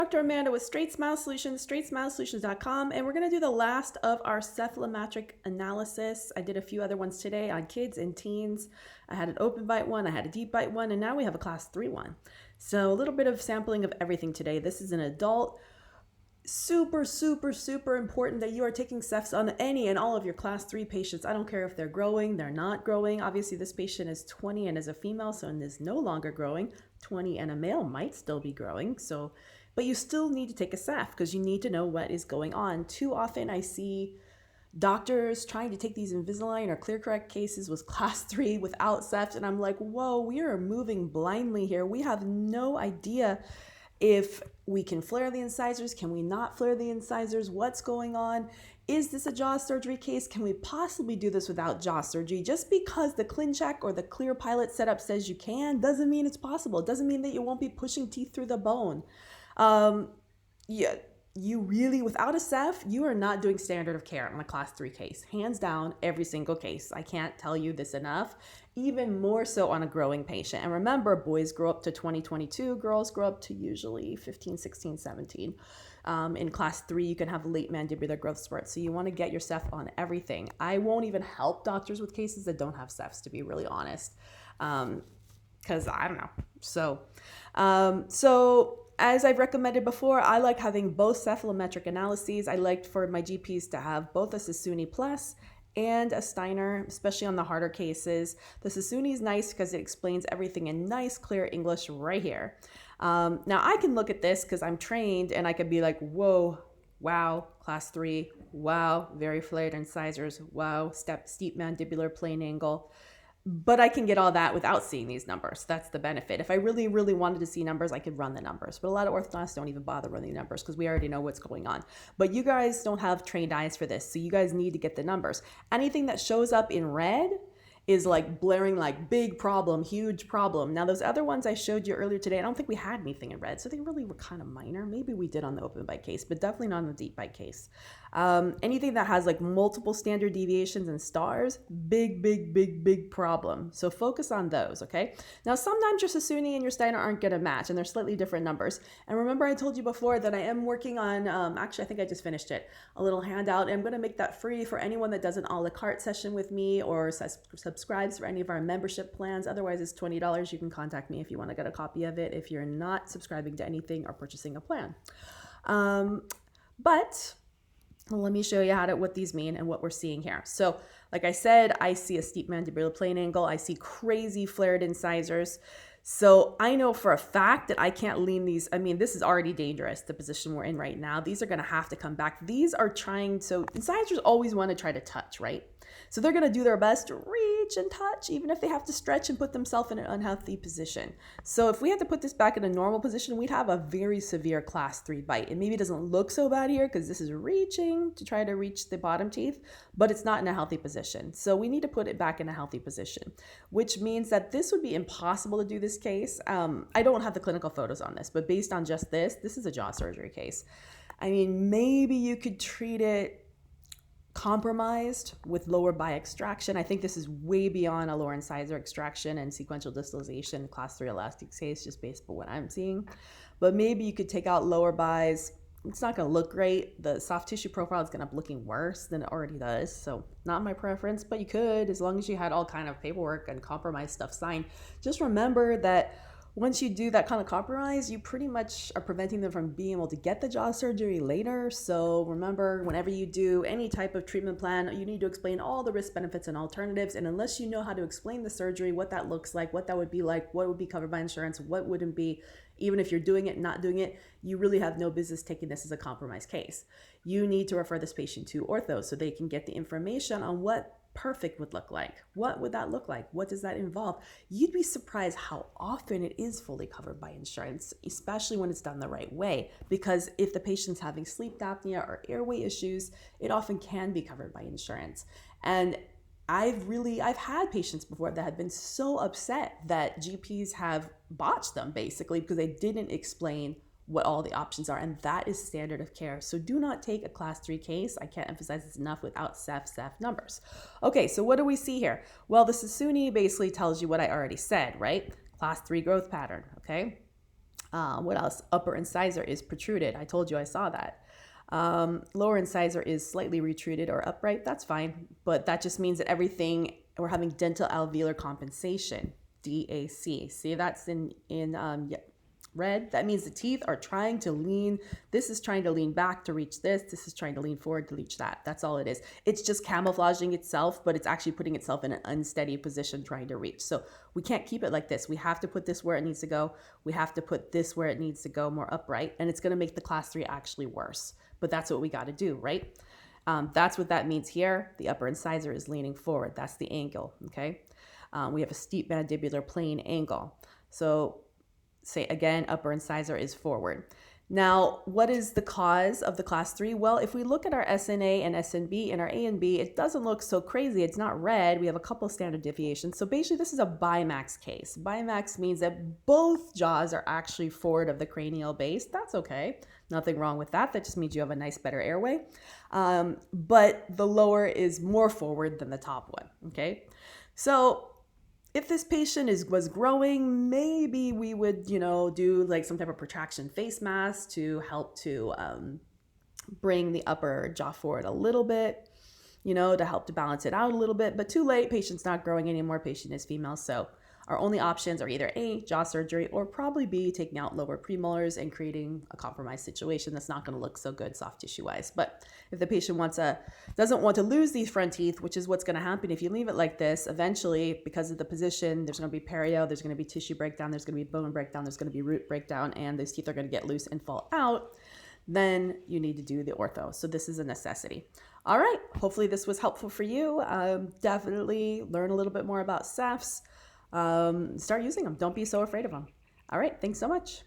Dr. Amanda with Straightsmile Solutions, straightsmilesolutions.com, and we're going to do the last of our cephalometric analysis. I did a few other ones today on kids and teens. I had an open bite one, I had a deep bite one, and now we have a class 3 one. So a little bit of sampling of everything today. This is an adult. Super important that you are taking Cephs on any and all of your class 3 patients. I don't care if they're growing, they're not growing. Obviously, this patient is 20 and is a female, so and is no longer growing. 20 and a male might still be growing. But you still need to take a Ceph because you need to know what is going on. Too often I see doctors trying to take these Invisalign or ClearCorrect cases with class 3 without Cephs, and I'm like, whoa, we are moving blindly here. We have no idea if we can flare the incisors, can we not flare the incisors, what's going on? Is this a jaw surgery case? Can we possibly do this without jaw surgery? Just because the Clincheck or the Clear Pilot setup says you can doesn't mean it's possible. It doesn't mean that you won't be pushing teeth through the bone. You really, without a Ceph, you are not doing standard of care on a class 3 case. Hands down, every single case. I can't tell you this enough. Even more so on a growing patient. And remember, boys grow up to 20, 22. Girls grow up to usually 15, 16, 17. In class 3, you can have late mandibular growth spurts. So you want to get your Ceph on everything. I won't even help doctors with cases that don't have Cephs, to be really honest. Because I don't know. So as I've recommended before, I like having both cephalometric analyses. I like for my GPs to have both a Sassoon Plus and a Steiner, especially on the harder cases. The Sassoon is nice because it explains everything in nice, clear English right here. Now I can look at this because I'm trained and I could be like, whoa, wow, class 3, wow, very flared incisors, wow, steep mandibular plane angle. But I can get all that without seeing these numbers. That's the benefit. If I really wanted to see numbers, I could run the numbers. But a lot of orthodontists don't even bother running numbers because we already know what's going on. But you guys don't have trained eyes for this, so you guys need to get the numbers. Anything that shows up in red is like blaring like big problem, huge problem. Now those other ones I showed you earlier today, I don't think we had anything in red, so they really were kind of minor. Maybe we did on the open bite case, but definitely not on the deep bite case. Anything that has like multiple standard deviations and stars, big problem. So focus on those, okay? Now sometimes your Sassoon and your Steiner aren't gonna match and they're slightly different numbers. And remember I told you before that I am working on, actually I think I just finished it, a little handout, and I'm gonna make that free for anyone that does an a la carte session with me or subscribes for any of our membership plans. Otherwise it's $20. You can contact me if you wanna get a copy of it if you're not subscribing to anything or purchasing a plan. But let me show you what these mean and what we're seeing here. So like I said, I see a steep mandibular plane angle. I see crazy flared incisors. So I know for a fact that I can't lean these. I mean, this is already dangerous, the position we're in right now. These are going to have to come back. These are so incisors always want to try to touch, right? So they're going to do their best to reach and touch, even if they have to stretch and put themselves in an unhealthy position. So if we had to put this back in a normal position, we'd have a very severe class 3 bite. It maybe doesn't look so bad here because this is reaching to try to reach the bottom teeth, but it's not in a healthy position. So we need to put it back in a healthy position, which means that this would be impossible to do this case. I don't have the clinical photos on this, but based on just this is a jaw surgery case. I mean, maybe you could treat it compromised with lower bi extraction. I think this is way beyond a lower incisor extraction and sequential distalization, class 3 elastic case, just based on what I'm seeing. But maybe you could take out lower bis. It's not going to look great. The soft tissue profile is going to be looking worse than it already does. So not my preference, but you could, as long as you had all kind of paperwork and compromise stuff signed. Just remember that once you do that kind of compromise, you pretty much are preventing them from being able to get the jaw surgery later. So remember, whenever you do any type of treatment plan, you need to explain all the risk, benefits, and alternatives. And unless you know how to explain the surgery, what that looks like, what that would be like, what would be covered by insurance, what wouldn't be, even if you're doing it, not doing it, you really have no business taking this as a compromise case. You need to refer this patient to ortho so they can get the information on what perfect would look like. What would that look like? What does that involve? You'd be surprised how often it is fully covered by insurance, especially when it's done the right way. Because if the patient's having sleep apnea or airway issues, it often can be covered by insurance. And I've had patients before that had been so upset that GPs have botched them basically because they didn't explain what all the options are, and that is standard of care. So do not take a class 3 case. I can't emphasize this enough without Ceph numbers. Okay, so what do we see here? Well, the Sassoon basically tells you what I already said, right? Class 3 growth pattern, okay? What else? Upper incisor is protruded. I told you I saw that. Lower incisor is slightly retruded or upright. That's fine, but that just means that everything, we're having dental alveolar compensation, DAC. See, that's in red. That means the teeth are trying to lean. This is trying to lean back to reach this. This is trying to lean forward to reach that. That's all it is. It's just camouflaging itself, but it's actually putting itself in an unsteady position trying to reach. So we can't keep it like this. We have to put this where it needs to go. We have to put this where it needs to go, more upright, and it's going to make the class 3 actually worse. But that's what we got to do, right? That's what that means here. The upper incisor is leaning forward. That's the angle, okay? We have a steep mandibular plane angle. So say again, upper incisor is forward. Now, what is the cause of the class 3? Well, if we look at our SNA and SNB and our A and B, it doesn't look so crazy. It's not red. We have a couple standard deviations. So basically, this is a bimax case. Bimax means that both jaws are actually forward of the cranial base. That's okay. Nothing wrong with that. That just means you have a nice, better airway. But the lower is more forward than the top one, okay? So if this patient was growing, maybe we would, do like some type of protraction face mask to help to bring the upper jaw forward a little bit, to help to balance it out a little bit. But too late, patient's not growing anymore, patient is female. So our only options are either A, jaw surgery, or probably B, taking out lower premolars and creating a compromised situation that's not going to look so good soft tissue wise. But if the patient doesn't want to lose these front teeth, which is what's going to happen if you leave it like this, eventually, because of the position, there's going to be perio, there's going to be tissue breakdown, there's going to be bone breakdown, there's going to be root breakdown, and those teeth are going to get loose and fall out. Then you need to do the ortho. So this is a necessity. All right. Hopefully this was helpful for you. Definitely learn a little bit more about Cephs. Start using them. Don't be so afraid of them. All right. Thanks so much.